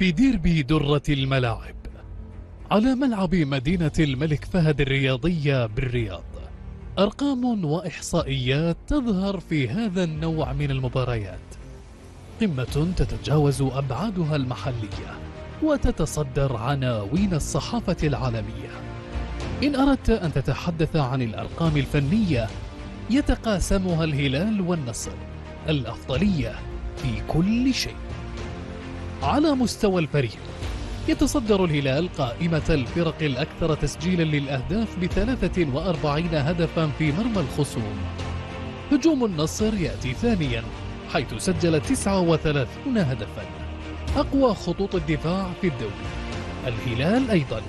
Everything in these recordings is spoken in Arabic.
بديربي درة الملاعب على ملعب مدينة الملك فهد الرياضية بالرياض. أرقام وإحصائيات تظهر في هذا النوع من المباريات، قمة تتجاوز أبعادها المحلية وتتصدر عناوين الصحافة العالمية. إن أردت أن تتحدث عن الأرقام الفنية، يتقاسمها الهلال والنصر الأفضلية في كل شيء. على مستوى الفريق، يتصدر الهلال قائمة الفرق الأكثر تسجيلا للأهداف ب43 هدفا في مرمى الخصوم. هجوم النصر يأتي ثانيا حيث سجل 39 هدفا. أقوى خطوط الدفاع في الدوري الهلال أيضا،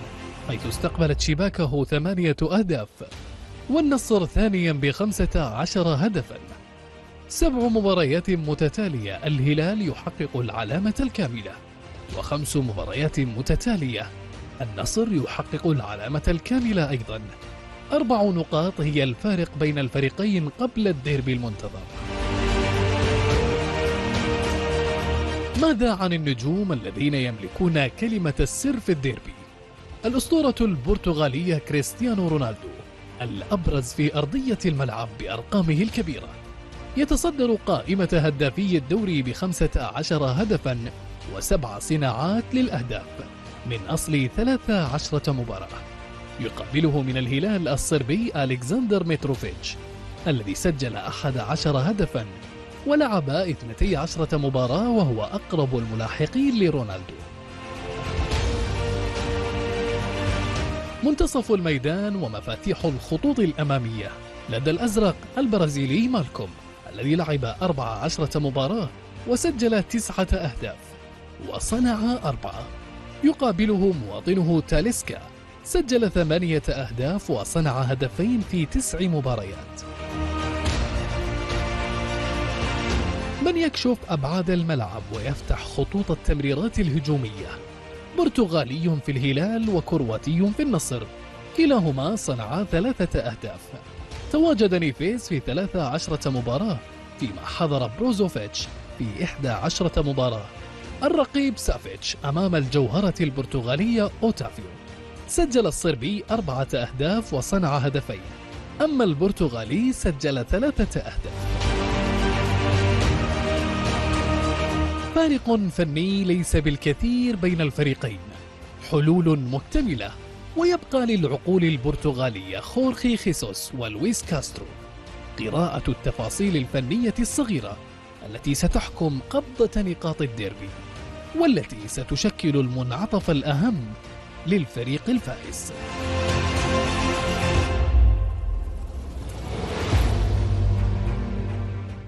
حيث استقبلت شباكه 8 أهداف، والنصر ثانيا ب15 هدفا. 7 مباريات متتالية الهلال يحقق العلامة الكاملة، و5 مباريات متتالية النصر يحقق العلامة الكاملة أيضا. 4 نقاط هي الفارق بين الفريقين قبل الديربي المنتظر. ماذا عن النجوم الذين يملكون كلمة السر في الديربي؟ الأسطورة البرتغالية كريستيانو رونالدو الأبرز في أرضية الملعب بأرقامه الكبيرة، يتصدر قائمة هدافي الدوري ب15 هدفا و7 صناعات للأهداف من أصل 13 مباراة. يقابله من الهلال الصربي ألكسندر متروفيتش الذي سجل 11 هدفا ولعب 12 مباراة، وهو أقرب الملاحقين لرونالدو. منتصف الميدان ومفاتيح الخطوط الأمامية لدى الأزرق البرازيلي مالكوم الذي لعب 14 مباراة وسجل 9 أهداف وصنع 4. يقابله مواطنه تاليسكا سجل 8 أهداف وصنع هدفين في 9 مباريات. من يكشف أبعاد الملعب ويفتح خطوط التمريرات الهجومية؟ برتغالي في الهلال وكرواتي في النصر، كلاهما صنعا 3 أهداف. تواجد نيفيز في 13 مباراة، فيما حضر بروزوفيتش في 11 مباراة. الرقيب سافيتش أمام الجوهرة البرتغالية أوتافيو. سجل الصربي 4 أهداف وصنع هدفين، أما البرتغالي سجل 3 أهداف. فارق فني ليس بالكثير بين الفريقين، حلول مكتملة، ويبقى للعقول البرتغالية خورخي خيسوس ولويس كاسترو قراءة التفاصيل الفنية الصغيرة التي ستحكم قبضة نقاط الديربي، والتي ستشكل المنعطف الأهم للفريق الفائز.